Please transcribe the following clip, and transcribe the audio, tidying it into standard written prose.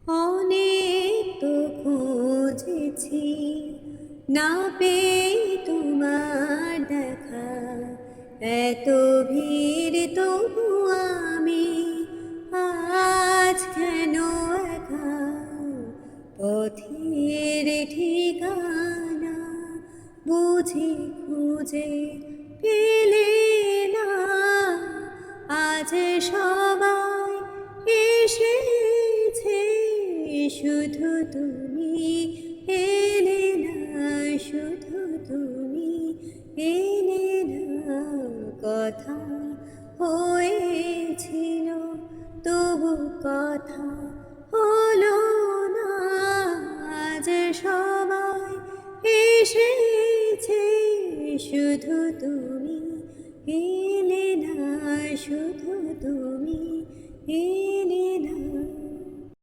অনেক তো খুঁজেছি, না পেয়ে তোমার দেখা। এত ভিড় তবু আমি আজ কেন একা? পথের ঠিকানা বুঝি খুঁজে পেলে না, আজ সবাই এসেছে, শুধু তুমি এলে না, শুধু তুমি এলে না। কথা হয়েছিল তবু কথা হলো না, আজ সবাই এসেছে, শুধু তুমি এলে না, শুধু তুমি